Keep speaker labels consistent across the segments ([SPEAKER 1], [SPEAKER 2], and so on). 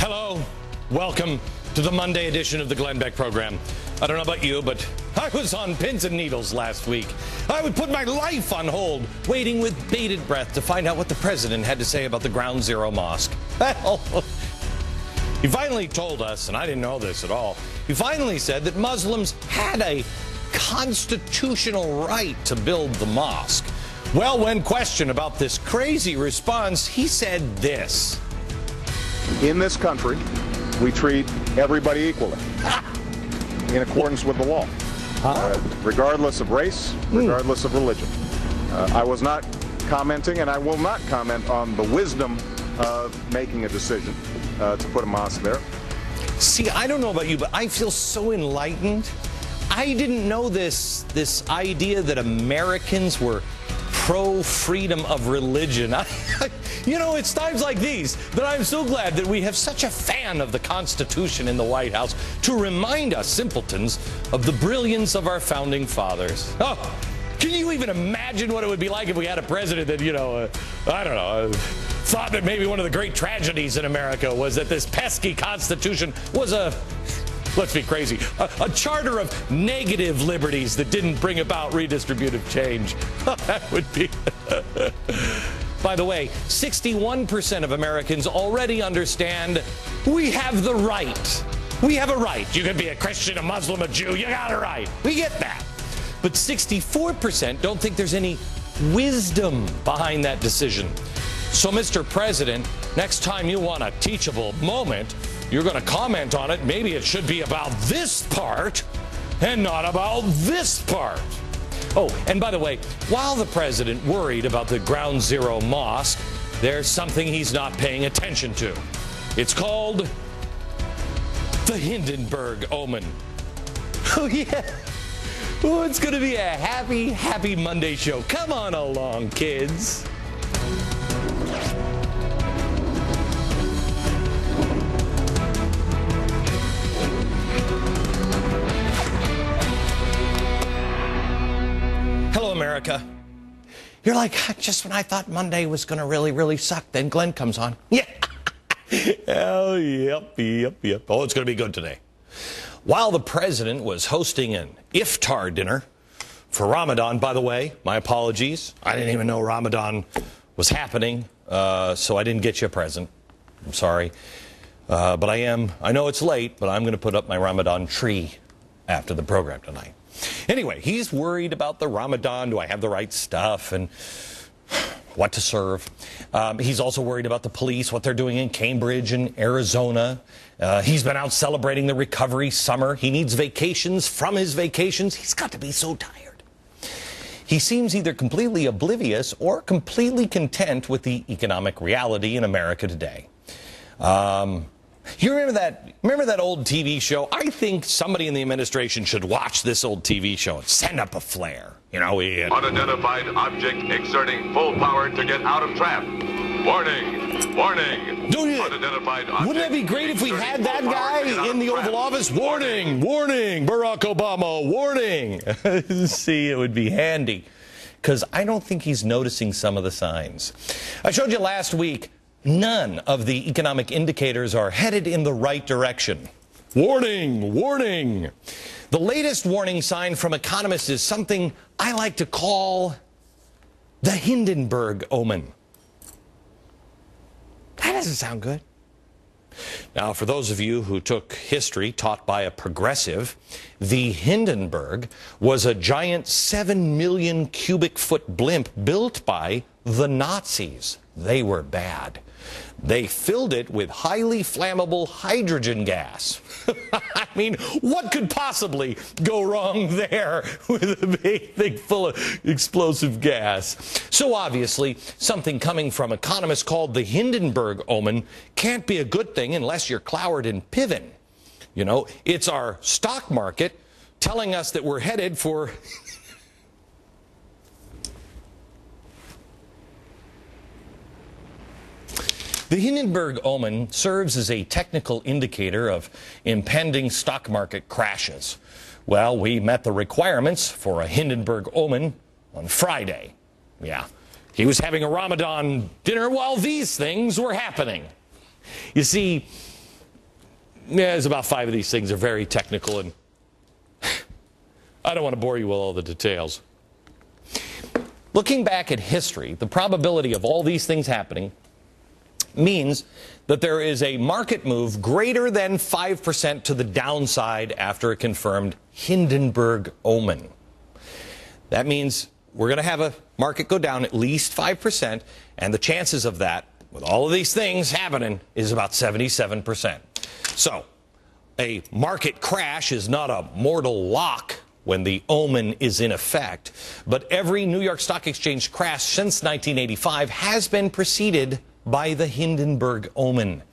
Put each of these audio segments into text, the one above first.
[SPEAKER 1] Hello, welcome to the Monday edition of the Glenn Beck program. I don't know about you, but I was on pins and needles last week. I would put my life on hold, waiting with bated breath to find out what the president had to say about the Ground Zero Mosque. Well, he finally told us, and I didn't know this at all, he finally said that Muslims had a constitutional right to build the mosque. Well, when questioned about this crazy response, he said this.
[SPEAKER 2] In this country, we treat everybody equally in accordance with the law, regardless of race, regardless of religion. I was not commenting, and I will not comment on the wisdom of making a decision to put a mosque there.
[SPEAKER 1] See, I don't know about you, but I feel so enlightened. I didn't know this idea that Americans were pro-freedom of religion. You know, it's times like these that I'm so glad that we have such a fan of the Constitution in the White House to remind us simpletons of the brilliance of our founding fathers. Oh, can you even imagine what it would be like if we had a president that, thought that maybe one of the great tragedies in America was that this pesky Constitution was let's be crazy, a charter of negative liberties that didn't bring about redistributive change. That would be... By the way, 61% of Americans already understand we have the right. We have a right. You can be a Christian, a Muslim, a Jew. You got a right. We get that. But 64% don't think there's any wisdom behind that decision. So, Mr. President, next time you want a teachable moment, you're going to comment on it. Maybe it should be about this part and not about this part. Oh, and by the way, while the president worried about the Ground Zero Mosque, there's something he's not paying attention to. It's called the Hindenburg omen. Oh, yeah. Oh, it's going to be a happy, happy Monday show. Come on along, kids. America. You're like, just when I thought Monday was going to really suck, then Glenn comes on. Yeah. Oh, yep. Oh, it's going to be good today. While the president was hosting an iftar dinner for Ramadan, by the way, my apologies. I didn't even know Ramadan was happening, so I didn't get you a present. I'm sorry. But I know it's late, but I'm going to put up my Ramadan tree after the program tonight. Anyway, he's worried about the Ramadan. Do I have the right stuff and what to serve? He's also worried about the police, what they're doing in Cambridge and Arizona. He's been out celebrating the recovery summer. He needs vacations from his vacations. He's got to be so tired. He seems either completely oblivious or completely content with the economic reality in America today. You remember that old TV show? I think somebody in the administration should watch this old TV show and send up a flare.
[SPEAKER 3] Unidentified object exerting full power to get out of trap. Warning! Warning!
[SPEAKER 1] Unidentified object. Wouldn't it be great if we had that guy in the Oval Office? Warning! Warning! Barack Obama, warning! See, it would be handy. Because I don't think he's noticing some of the signs. I showed you last week, none of the economic indicators are headed in the right direction. Warning! Warning! The latest warning sign from economists is something I like to call the Hindenburg omen. That doesn't sound good. Now, for those of you who took history taught by a progressive, the Hindenburg was a giant 7 million cubic foot blimp built by the Nazis. They were bad. They filled it with highly flammable hydrogen gas. I mean, what could possibly go wrong there with a big thing full of explosive gas? So obviously, something coming from economists called the Hindenburg omen can't be a good thing unless you're Cloward and Piven. You know, it's our stock market telling us that we're headed for... The Hindenburg omen serves as a technical indicator of impending stock market crashes. Well, we met the requirements for a Hindenburg omen on Friday. Yeah, he was having a Ramadan dinner while these things were happening. You see, there's about 5 of these things are very technical, and I don't want to bore you with all the details. Looking back at history, the probability of all these things happening means that there is a market move greater than 5% to the downside after a confirmed Hindenburg omen. That means we're going to have a market go down at least 5%, and the chances of that, with all of these things happening, is about 77%. So, a market crash is not a mortal lock when the omen is in effect, but every New York Stock Exchange crash since 1985 has been preceded by the Hindenburg omen.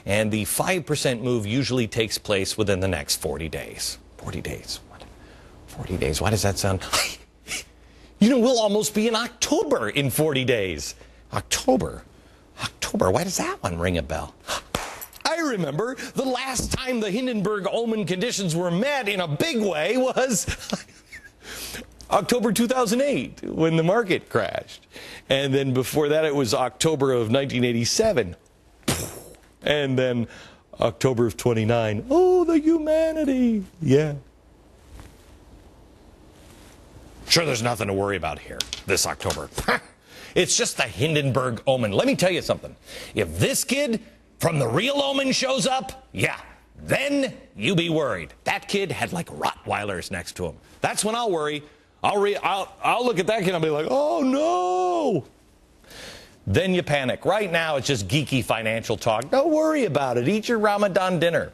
[SPEAKER 1] And the 5% move usually takes place within the next 40 days. 40 days. What? 40 days. Why does that sound? You know, we'll almost be in October in 40 days. October. Why does that one ring a bell? I remember the last time the Hindenburg omen conditions were met in a big way was October 2008, when the market crashed. And then before that, it was October of 1987. And then October of 29. Oh, the humanity. Yeah. Sure, there's nothing to worry about here this October. It's just the Hindenburg omen. Let me tell you something. If this kid from the real omen shows up, yeah, then you be worried. That kid had like Rottweilers next to him. That's when I'll worry. I'll look at that kid and I'll be like, oh no. Then you panic. Right now, it's just geeky financial talk. Don't worry about it. Eat your Ramadan dinner.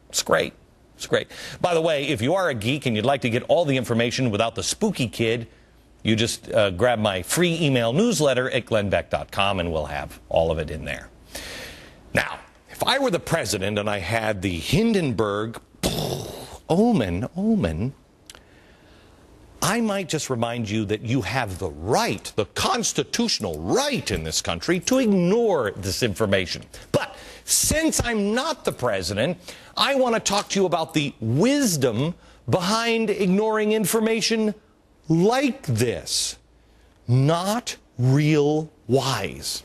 [SPEAKER 1] It's great. It's great. By the way, if you are a geek and you'd like to get all the information without the spooky kid, you just grab my free email newsletter at glennbeck.com and we'll have all of it in there. Now, if I were the president and I had the Hindenburg omen, I might just remind you that you have the right, the constitutional right in this country to ignore this information. But since I'm not the president, I want to talk to you about the wisdom behind ignoring information like this. Not real wise.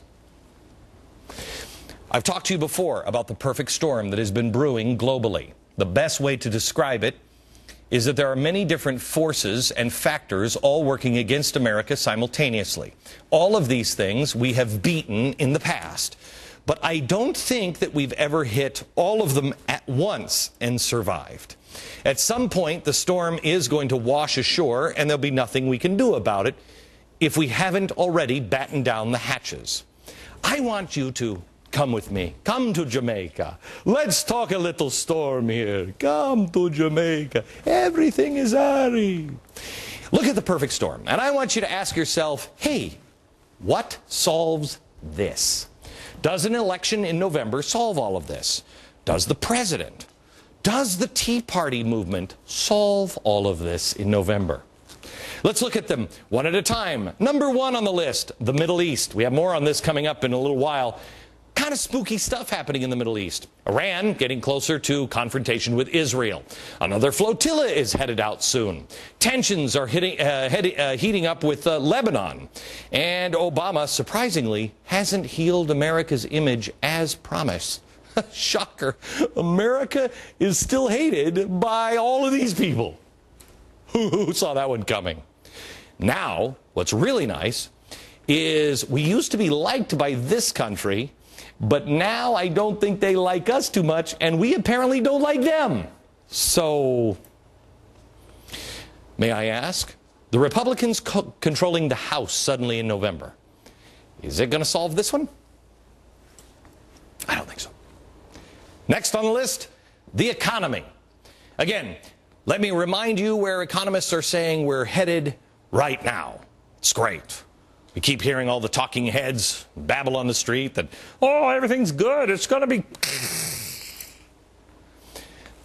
[SPEAKER 1] I've talked to you before about the perfect storm that has been brewing globally. The best way to describe it is that there are many different forces and factors all working against America simultaneously. All of these things we have beaten in the past, but I don't think that we've ever hit all of them at once and survived. At some point, the storm is going to wash ashore, and there'll be nothing we can do about it if we haven't already battened down the hatches. I want you to come with me. Come to Jamaica. Let's talk a little storm here. Come to Jamaica. Everything is airy. Look at the perfect storm. And I want you to ask yourself, hey, what solves this? Does an election in November solve all of this? Does the president? Does the Tea Party movement solve all of this in November? Let's look at them one at a time. Number one on the list, the Middle East. We have more on this coming up in a little while. Kind of spooky stuff happening in the Middle East. Iran getting closer to confrontation with Israel. Another flotilla is headed out soon. Tensions are heating up with Lebanon. And Obama, surprisingly, hasn't healed America's image as promised. Shocker. America is still hated by all of these people. Who saw that one coming? Now, what's really nice is we used to be liked by this country, but now I don't think they like us too much, and we apparently don't like them. So, may I ask, the Republicans controlling the House suddenly in November, is it going to solve this one? I don't think so. Next on the list, the economy. Again, let me remind you where economists are saying we're headed right now. It's great. We keep hearing all the talking heads babble on the street that, oh, everything's good. It's going to be...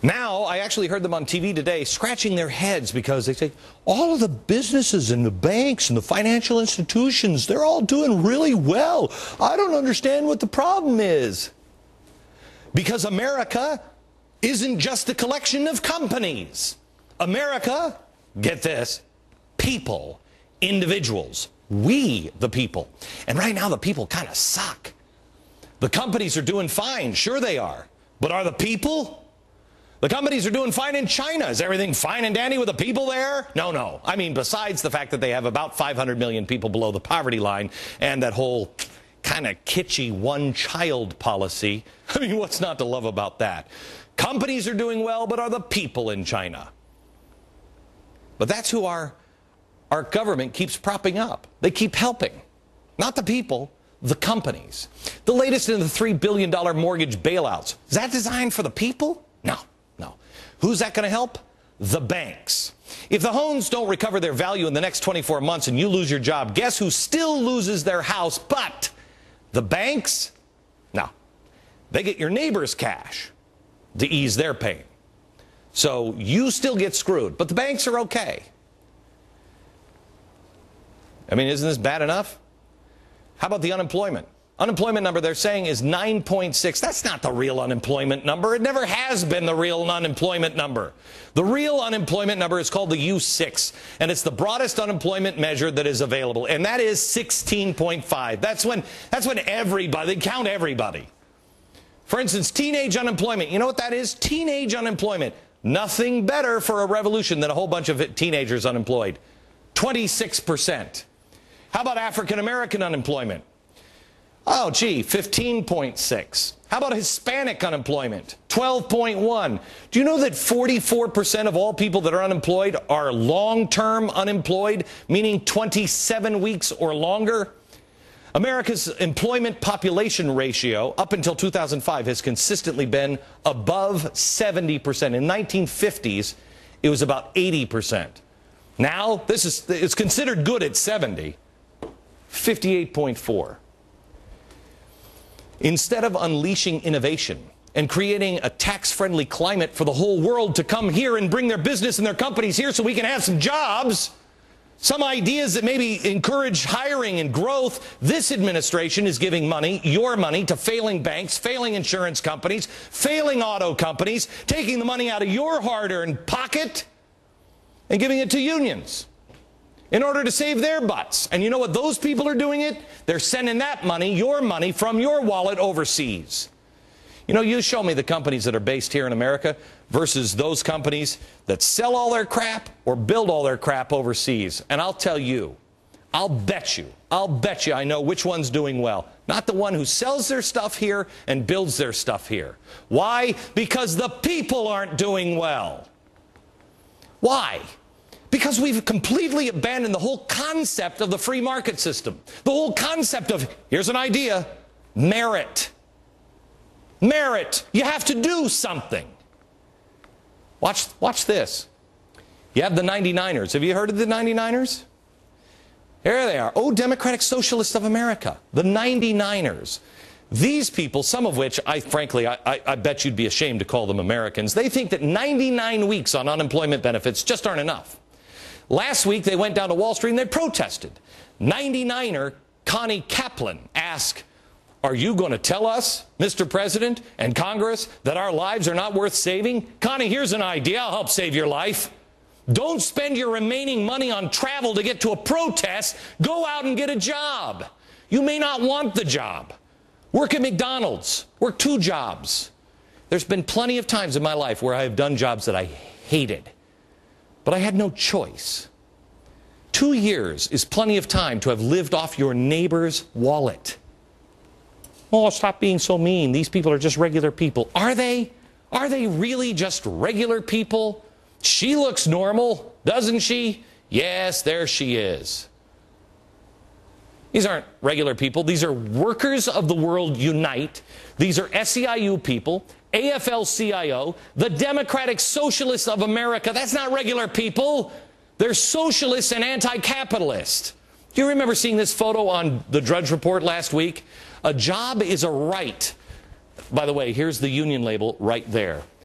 [SPEAKER 1] Now, I actually heard them on TV today scratching their heads because they say, all of the businesses and the banks and the financial institutions, they're all doing really well. I don't understand what the problem is. Because America isn't just a collection of companies. America, get this, people, individuals. We, the people. And right now, the people kind of suck. The companies are doing fine. Sure they are. But are the people? The companies are doing fine in China. Is everything fine and dandy with the people there? No. I mean, besides the fact that they have about 500 million people below the poverty line and that whole kind of kitschy one-child policy. I mean, what's not to love about that? Companies are doing well, but are the people in China? But that's who our government keeps propping up. They keep helping. Not the people, the companies. The latest in the $3 billion mortgage bailouts. Is that designed for the people? No. Who's that going to help? The banks. If the homes don't recover their value in the next 24 months and you lose your job, guess who still loses their house? But the banks? No. They get your neighbor's cash to ease their pain. So you still get screwed, but the banks are okay. I mean, isn't this bad enough? How about the unemployment? Unemployment number they're saying is 9.6. That's not the real unemployment number. It never has been the real unemployment number. The real unemployment number is called the U6, and it's the broadest unemployment measure that is available, and that is 16.5. That's when everybody, they count everybody. For instance, teenage unemployment. You know what that is? Teenage unemployment. Nothing better for a revolution than a whole bunch of teenagers unemployed. 26%. How about African American unemployment? Oh, gee, 15.6. How about Hispanic unemployment? 12.1. Do you know that 44% of all people that are unemployed are long-term unemployed, meaning 27 weeks or longer? America's employment population ratio up until 2005 has consistently been above 70%. In the 1950s, it was about 80%. Now, it's considered good at 70. 58.4. Instead of unleashing innovation and creating a tax-friendly climate for the whole world to come here and bring their business and their companies here so we can have some jobs, some ideas that maybe encourage hiring and growth, this administration is giving money, your money, to failing banks, failing insurance companies, failing auto companies, taking the money out of your hard-earned pocket and giving it to unions in order to save their butts. And you know what those people are doing it? They're sending that money, your money, from your wallet overseas. You know, you show me the companies that are based here in America versus those companies that sell all their crap or build all their crap overseas. And I'll tell you, I'll bet you I know which one's doing well. Not the one who sells their stuff here and builds their stuff here. Why? Because the people aren't doing well. Why? Because we've completely abandoned the whole concept of the free market system. The whole concept of, here's an idea, merit. Merit. You have to do something. Watch this. You have the 99ers. Have you heard of the 99ers? Here they are. Oh, Democratic Socialists of America. The 99ers. These people, some of which, frankly, I bet you'd be ashamed to call them Americans. They think that 99 weeks on unemployment benefits just aren't enough. Last week, they went down to Wall Street and they protested. 99er Connie Kaplan asked, are you going to tell us, Mr. President and Congress, that our lives are not worth saving? Connie, here's an idea. I'll help save your life. Don't spend your remaining money on travel to get to a protest. Go out and get a job. You may not want the job. Work at McDonald's. Work 2 jobs. There's been plenty of times in my life where I have done jobs that I hated. But I had no choice. 2 years is plenty of time to have lived off your neighbor's wallet. Oh, stop being so mean. These people are just regular people. Are they? Are they really just regular people? She looks normal, doesn't she? Yes, there she is. These aren't regular people. These are Workers of the World Unite. These are SEIU people. AFL-CIO, the Democratic Socialists of America. That's not regular people. They're socialists and anti-capitalist. Do you remember seeing this photo on the Drudge Report last week? A job is a right. By the way, here's the union label right there.